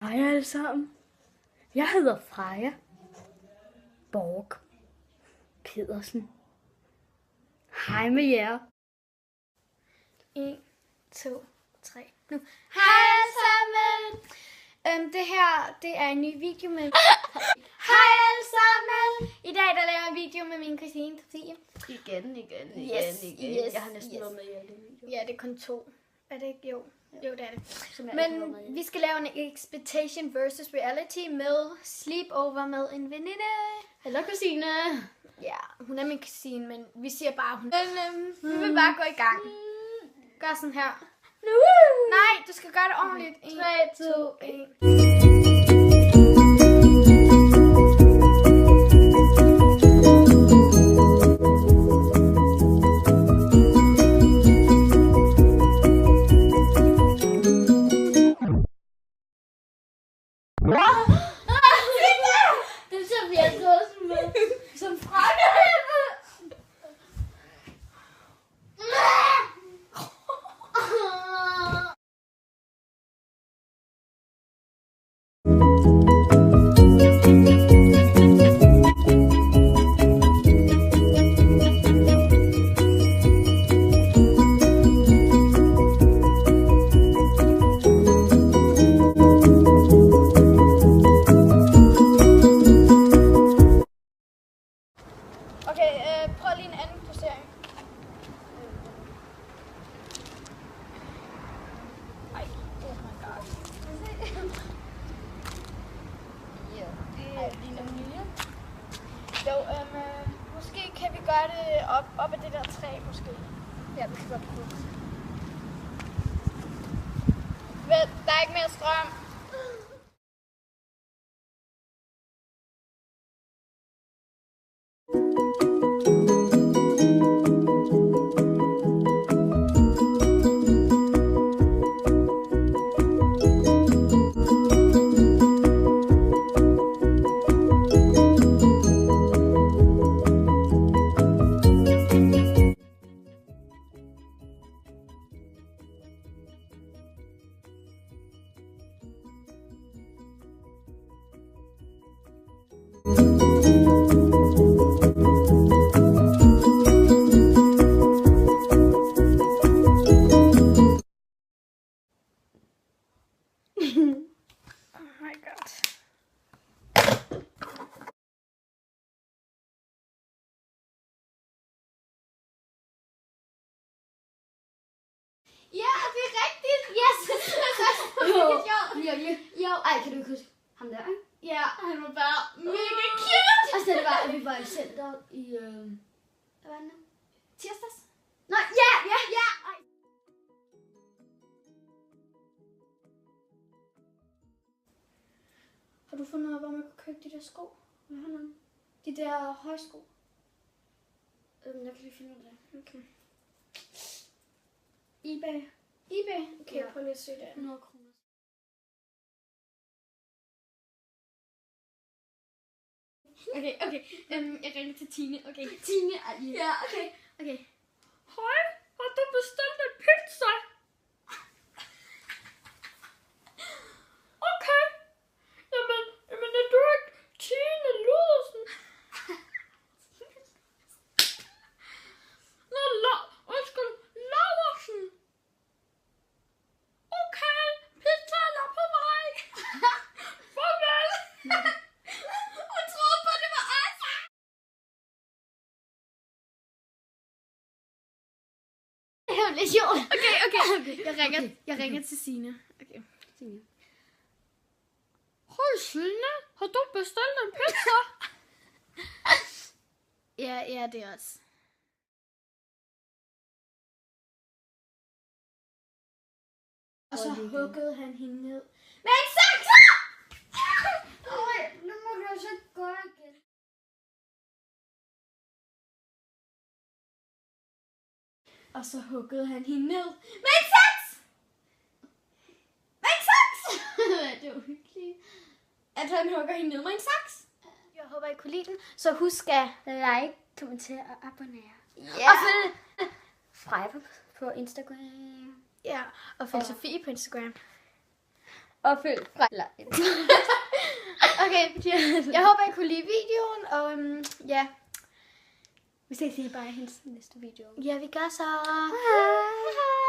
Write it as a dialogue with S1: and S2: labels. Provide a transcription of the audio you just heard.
S1: Hej alle sammen. Jeg hedder Freja Borg Pedersen. Hej med jer.
S2: 1, 2, 3, nu. Hej alle sammen! Det her, det er en ny video med... Hej alle sammen! I dag der laver jeg en video med min kusine Sofie.
S1: Igen.
S2: Yes,
S1: Jeg har næsten været med i alle videoer.
S2: Ja, det er kun 2. Er det ikke? Jo, jo det er det.
S1: Som jeg ikke har været
S2: Men
S1: med i.
S2: vi skal lave en expectation versus reality med sleepover med en veninde.
S1: Hallo kusine.
S2: Ja, hun er min kusine, men vi siger bare hun. Men vi vil bare gå i gang. Gør sådan her. Nej, du skal gøre det ordentligt. 3, 2, 1.
S1: Det er så virkelig som Freja.
S2: Okay, prøv lige en anden posering. Ej, oh my god. Ej, ligner Mia. Jo, måske kan vi gøre det op ad det der træ, måske. Ja, vi kan godt prøve. Vel, der er ikke mere strøm. Oh my god. Ja, det er rigtigt. Yes.
S1: Jo, ej, kan du ikke huske ham der, ikke?
S2: Ja, han var bare mega cute.
S1: Altså, det var, at vi var i center i, hvad var det nu?
S2: Tirsdags.
S1: Nej, ja.
S2: Ej. Har du fundet ud af, hvor man kan købe de der sko?
S1: Hvad har han?
S2: De der højsko.
S1: Jeg kan lige finde ud af det.
S2: Okay. eBay? Okay,
S1: Ja.
S2: prøv lige at søge det.
S1: 100 kroner.
S2: Okay. Jeg ringer til Tine. Okay.
S1: Tine er i.
S2: Ja, okay.
S1: Hej, har du bestilt en pizza? Okay. Jamen er du ikke Tine Ludersen? Undskyld, Laversen. Okay, pizzaen er på vej. Farvel.
S2: Hun troede på, det var os. Det er jo lidt sjovt. Okay. Jeg ringer til Signe. Okay.
S1: Tine. Hej Signe, har du bestilt en pizza?
S2: Ja, det er os. Og så huggede han hende ned. Med en sakser!
S1: Nu må du så gå igen.
S2: Og så huggede han hende ned. Med en saks! Med en saks! Det var hyggeligt. At han hugger hende ned med en saks. Jeg håber, I kunne lide den. Så husk at like, kommentere og abonnere.
S1: Ja.
S2: Og følg
S1: Freja på Instagram.
S2: Ja, og følg Sofie på Instagram. Og følg fra... Okay, jeg håber, I kunne lide videoen, og ja. Vi ses i bare i hendes næste video.
S1: Ja, vi gør så.
S2: Hej.